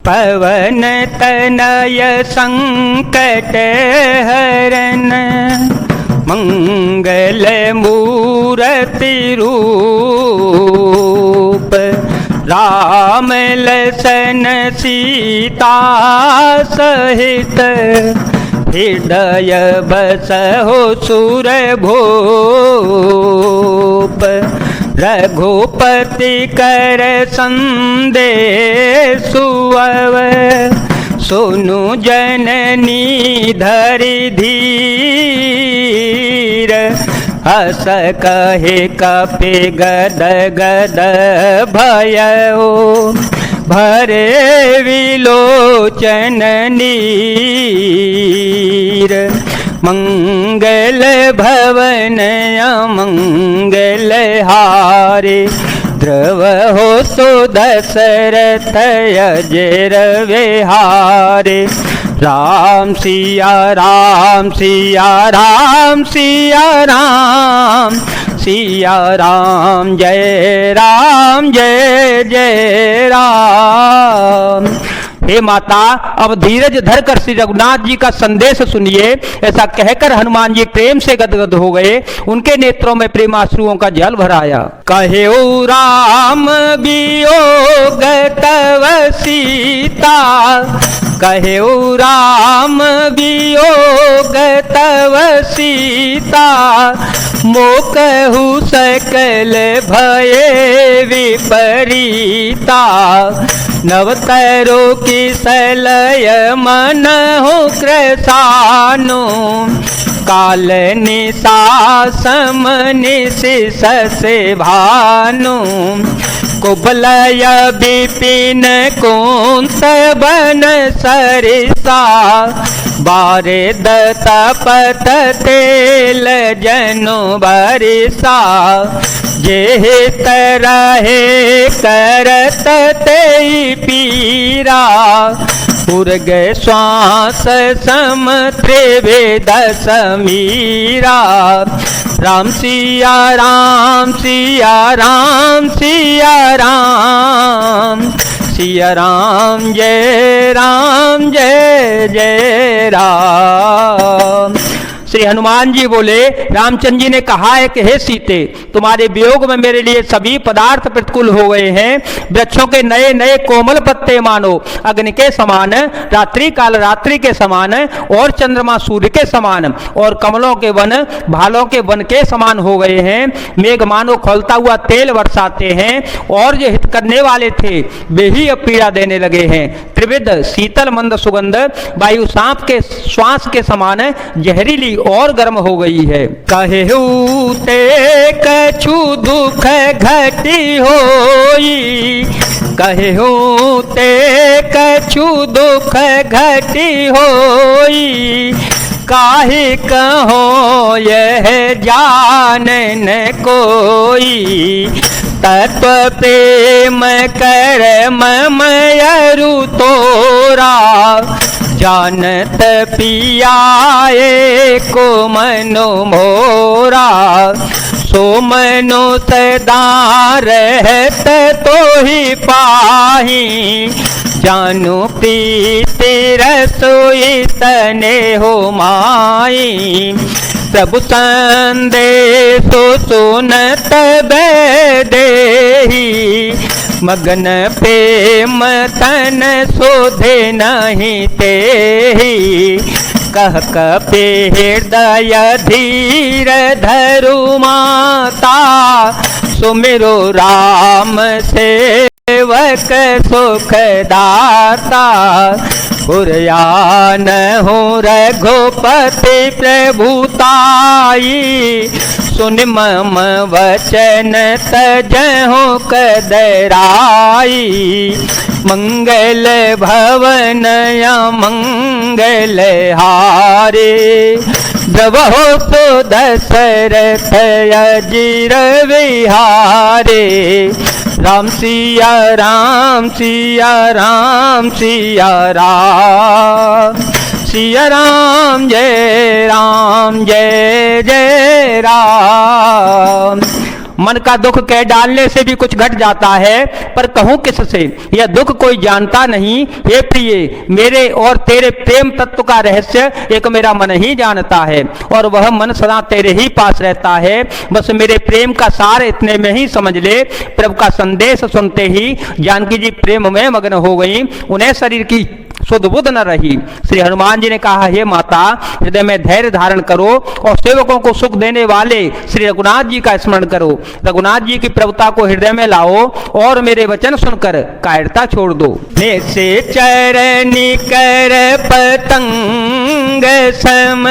पवन तनय संकट हरन, मंगल मूर्ति रूप, राम लसन सीता सहित, हृदय बसहु सुरभूप। रघुपति कर संदेशु अव, सुनु जननी धरि धीर, हस कहे कपि गद गद भयउ, भरे विलोचन नीर। मंगल भवन अमंगल हारे, ध्रुव हो सो दशरथ अजर विहारे। राम सिया राम सिया राम सिया राम, सिया राम जय जय राम। हे माता, अब धीरज धरकर श्री रघुनाथ जी का संदेश सुनिए। ऐसा कहकर हनुमान जी प्रेम से गदगद हो गए, उनके नेत्रों में प्रेमाश्रुओं का जल भराया। कहेउ राम वियोग तव सीता, कहेउ राम वियोग तव सीता, मोकहु सकल भये विपरीता। नवतरो किसलय मनहु कृशानु, काल निशासम निशिष से भानु। कुबलय विपिन कुंत बन सरिसा, बारे दतपत तेल जनु बरिसा। जेहि तरहे करत तेहि पीरा, उर्ग श्वास सम त्रिवेद समीरा। राम सिया राम सिया राम सिया राम, सिया राम जय जय राम। श्री हनुमान जी बोले, रामचंद्र जी ने कहा है कि हे सीते, तुम्हारे वियोग में मेरे लिए सभी पदार्थ प्रतिकूल हो गए हैं। वृक्षों के नए नए कोमल पत्ते मानो अग्नि के समान, रात्रि काल रात्रि के समान, और चंद्रमा सूर्य के समान, और कमलों के वन भालों के वन के समान हो गए हैं। मेघ मानो खौलता हुआ तेल बरसाते हैं, और जो हित करने वाले थे वे ही अब पीड़ा देने लगे हैं। त्रिविध शीतल मंद सुगंध वायु सांप के श्वास के समान जहरीली और गर्म हो गई है। कहेहु ते कछु दुख घटी होई, कहेहु ते कछु दुख घटी होई। काहे कहो यह जान न कोई, तत्व प्रेम कर ममयरु तोरा। जानत पियाए को मनो मोरा, सो मनो सदा रहत तो ही पाही। जानू प्रीति रसोई तने हो माई, प्रभु संदेशो सुनत देही। मगन प्रेम तन शोधे नहीं तेहि, कह कपि हृदय धीर धरु माता। सुमिरो राम सेवक सुखदाता, पुरयान हो रघुपति प्रभुताई। सुन मम वचन तजहु कदराई, मंगल भवन मंगल हारे। द्रवहो सो दशरथ अजिर विहारे। राम सिया राम सिया राम सिया राम, सिया राम जय जय राम। मन का दुख कह डालने से भी कुछ घट जाता है, पर कहूं किससे, यह दुख कोई जानता नहीं। हे प्रिय, मेरे और तेरे प्रेम तत्व का रहस्य एक मेरा मन ही जानता है, और वह मन सदा तेरे ही पास रहता है। बस मेरे प्रेम का सार इतने में ही समझ ले। प्रभु का संदेश सुनते ही जानकी जी प्रेम में मग्न हो गई, उन्हें शरीर की सुध बुध न रही। श्री हनुमान जी ने कहा, हे माता, हृदय में धैर्य धारण करो और सेवकों को सुख देने वाले श्री रघुनाथ जी का स्मरण करो। रघुनाथ जी की प्रभुता को हृदय में लाओ और मेरे वचन सुनकर कायरता छोड़ दो। से चरनी कर पतंग सम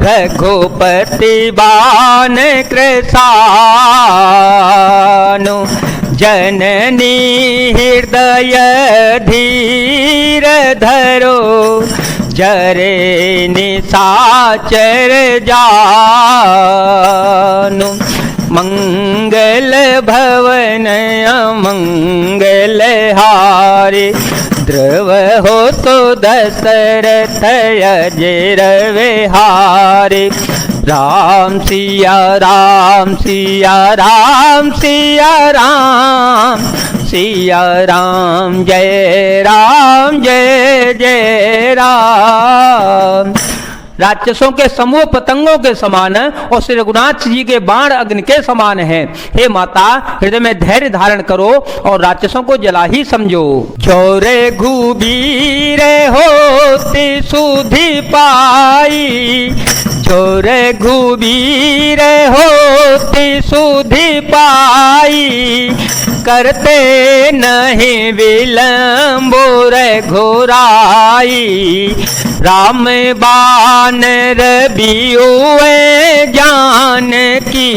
रघुपति बाण कृशानु जननी हृदय धीर धरो जरे निशाचर जानु मंगल भवन अमंगल हारे ध्रुव हो तो दशरथ अजर विहारे राम सिया राम सिया राम सिया राम सिया राम जय जय राम। राक्षसों के समूह पतंगों के समान और श्री रघुनाथ जी के बाण अग्नि के समान हैं। हे माता, हृदय में धैर्य धारण करो और राक्षसों को जला ही समझो। चोरे घुबीर होती सुधि पाई, चोरे घुबीर होती सुधि पाई, करते नहीं विलंबो घोराई। राम बानर बियुए जानकी,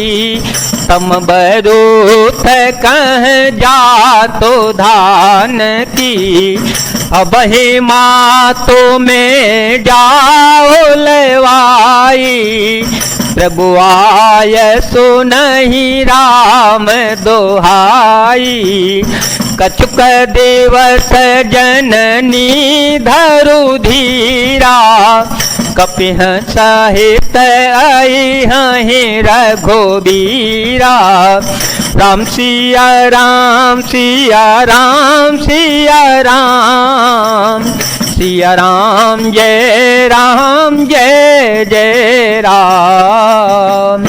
तम बरूथ कह जातो धान की। अब ही मातो में जाओ लवाई, प्रभु आय सुनहि राम दोहाई। कछुक दिवस जननी धरु धीरा, कपिह सहित आई हहि रघुबीरा। राम सिया राम सिया राम सिया राम सिया राम जय जय राम।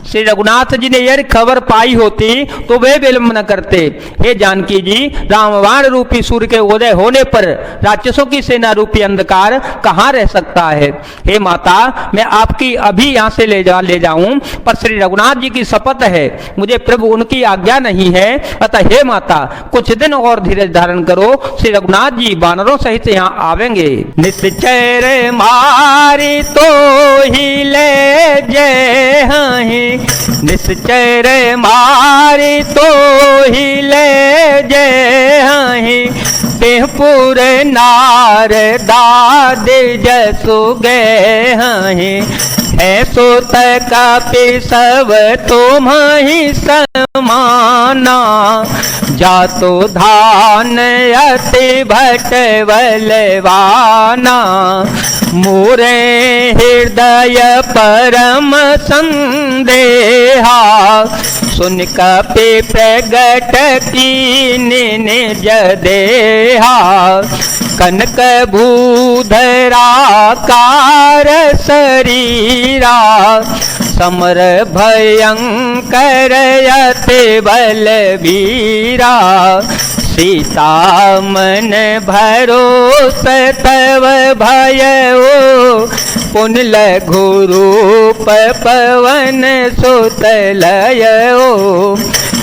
श्री रघुनाथ जी ने यह खबर पाई होती तो वे विलंब न करते। हे जानकी जी, रामबाण रूपी सूर्य के उदय होने पर राक्षसों की सेना रूपी अंधकार कहाँ रह सकता है। हे माता, मैं आपकी अभी यहाँ से ले जाऊं, पर श्री रघुनाथ जी की शपथ है, मुझे प्रभु उनकी आज्ञा नहीं है। अतः हे माता, कुछ दिन और धीरज धारण करो, श्री रघुनाथ जी वानरों सहित यहाँ आवेंगे। निश्चर मारी तो ही ले जय हैं, निश्चर मारी तो ही ले जय हैं। तेहपुर नार दाद जसु गए हैं, है सो तक सब तुम ही समाना। जातो धान अति भटवलवाना, मोरे हृदय परम संदेहा। सुन कपि प्रगट कीन निज देहा, कनक भूधरा कार शरीरा। समर भयंकर अति बलवीरा, सीता मन भरोस तव भयो। पुन लघु रूप पवन सुत लयो,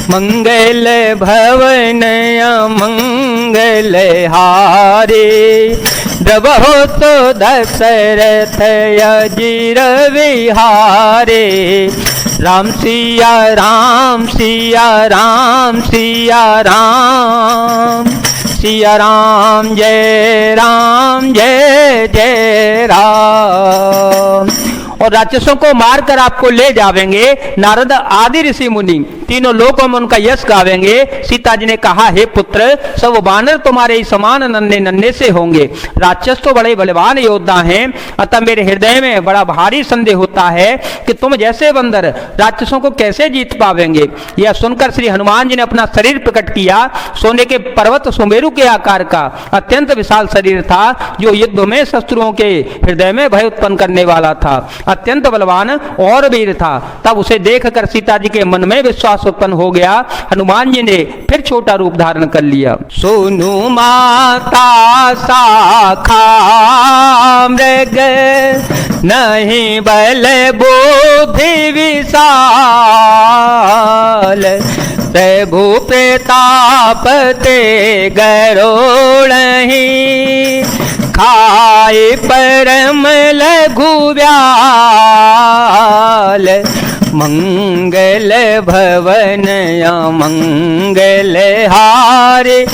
मंगल भवन अमंगल हारे। द्रवहो तो दशरथ अजिर विहारे, राम सिया राम सिया राम सिया राम सिया राम जय जय राम। और राक्षसों को मारकर आपको ले जावेंगे। नारद आदि ऋषि मुनि तीनों लोकों में उनका यश गावेंगे। सीता जी ने कहा, हे पुत्र, सब वानर तुम्हारे ही समान नन्हे नन्हे से होंगे। राक्षस तो बड़े बलवान योद्धा हैं, अतः मेरे हृदय में बड़ा भारी संदेह होता है कि तुम जैसे बंदर राक्षसों को कैसे जीत पावेंगे। यह सुनकर श्री हनुमान जी ने अपना शरीर प्रकट किया। सोने के पर्वत सुमेरु के आकार का अत्यंत विशाल शरीर था, जो युद्ध में शत्रुओं के हृदय में भय उत्पन्न करने वाला था। अत्यंत बलवान और वीर था। तब उसे देखकर सीता जी के मन में विश्वास उत्पन्न हो गया। हनुमान जी ने फिर छोटा रूप धारण कर लिया। सोनु माता शाखा मृग नहीं बल बुद्धि विशाल, प्रभु प्रताप ते गरुड़हि, खाए परम लघु व्याल, मंगल भवन मंगल हारे,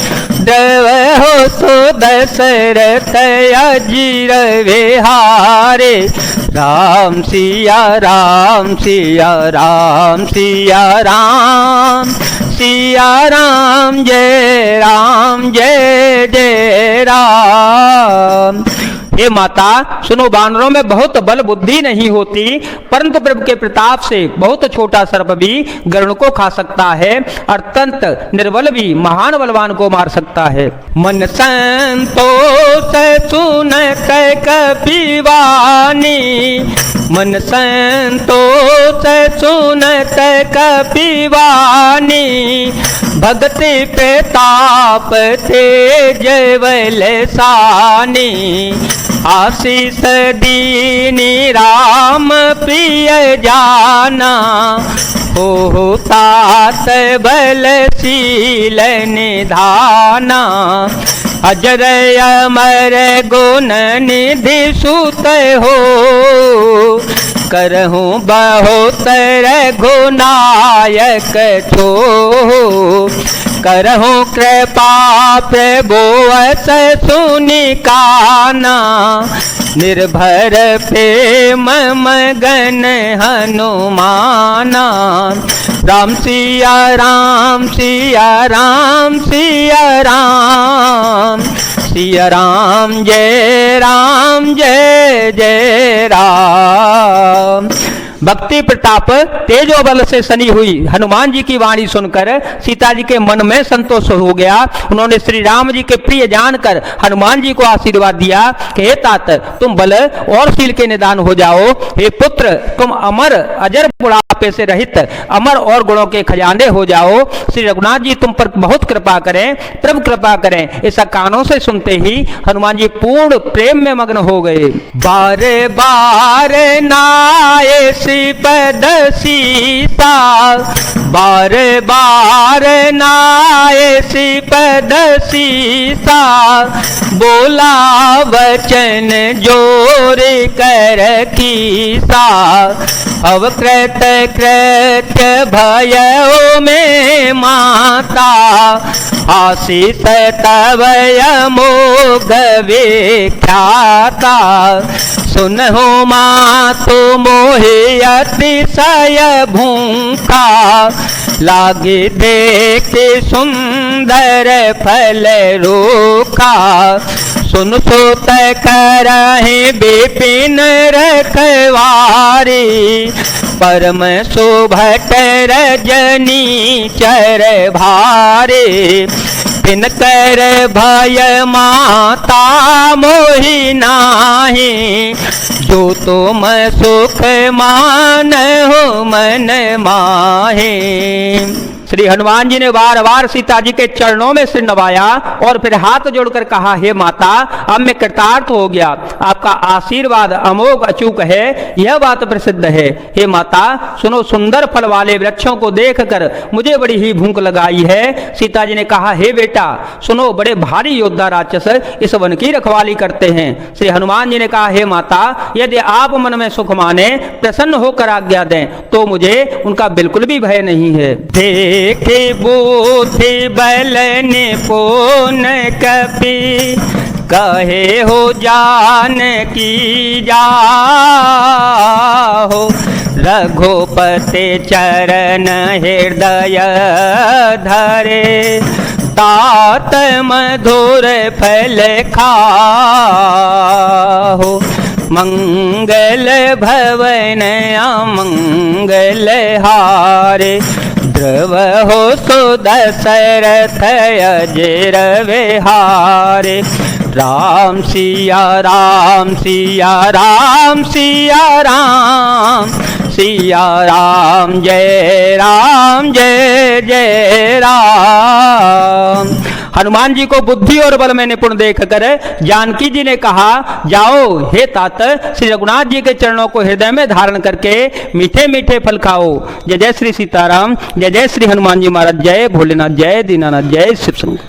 द्रवहो सो दशरथ अजीर विहारे। राम सिया राम सिया राम सिया राम, सिया राम जय जय राम। हे माता सुनो, वानरों में बहुत बल बुद्धि नहीं होती, परंतु प्रभु के प्रताप से बहुत छोटा सर्प भी गरुड़ को खा सकता है, अत्यंत निर्बल भी महान बलवान को मार सकता है। मन संतोष सुनत कपिवानी, मन संतोष सुनत कपिवानी, भक्ति प्रताप तेज बलशानी, आशीष दीनी राम प्रिय जाना, हो तात बलशील निधाना, अजर अमर गुण निधि सुत हो, करहूँ बहुत रघुनायक छो, करहूँ कृपा प्रभु अस सुनि काना, निर्भर प्रेम मगन हनुमाना। राम सिया राम सिया राम सिया राम, सिया राम जय जय राम। भक्ति प्रताप तेजो बल से सनी हुई हनुमान जी की वाणी सुनकर सीता जी के मन में संतोष हो गया। उन्होंने श्री राम जी के प्रिय जानकर हनुमान जी को आशीर्वाद दिया कि हे तात, तुम बल और शील के निदान हो जाओ। हे पुत्र, तुम अमर अजर बुढ़ापे से रहित अमर और गुणों के खजाने हो जाओ। श्री रघुनाथ जी तुम पर बहुत कृपा करें, प्रभु कृपा करें। ऐसा कानों से सुनते ही हनुमान जी पूर्ण प्रेम में मग्न हो गए। बार बार नाये पद सीता, बार बार नाये पद सीता, बोला वचन जोर कर कीसा, अवकृत कृत्य भयो में माता, आशीष तव अमोघ विख्याता, सुनहु मातु मोहि अतिशय भूखा, लागे देखते सुंदर फल रूखा, सुन सुत करहि विपिन रखवारी, परम शोभट रजनी चर भारे, बिन कर भय माता मोहि नाही, जो तुम सुख मान हो मन माहे। श्री हनुमान जी ने बार बार सीता जी के चरणों में सिर नवाया और फिर हाथ जोड़कर कहा, हे माता, अब मैं कृतार्थ हो गया। आपका आशीर्वाद अमोघ अचूक है, यह बात प्रसिद्ध है। हे माता सुनो, सुंदर फल वाले वृक्षों को देखकर मुझे बड़ी ही भूख लगाई है। सीता जी ने कहा, हे बेटा सुनो, बड़े भारी योद्धा राक्षस इस वन की रखवाली करते हैं। श्री हनुमान जी ने कहा, हे माता, यदि आप मन में सुख माने, प्रसन्न होकर आज्ञा दें, तो मुझे उनका बिल्कुल भी भय नहीं है। देखे बुद्धि बल निपुण कपि, कहे हो जानकी जाहो, रघुपति चरण हृदय धरे, तात मधुर फल खाहो, मंगल भवन अमंगल हारे, ध्रुव हो सुदशरथ अजर विहारे। राम सिया राम सिया राम सिया राम, सिया राम जय जय राम। हनुमान जी को बुद्धि और बल में निपुण देख कर जानकी जी ने कहा, जाओ हे तात, श्री रघुनाथ जी के चरणों को हृदय में धारण करके मीठे मीठे फल खाओ। जय जय श्री सीताराम, जय जय श्री हनुमान जी महाराज, जय भोलेनाथ, जय दीनानाथ, जय शिव शंकर।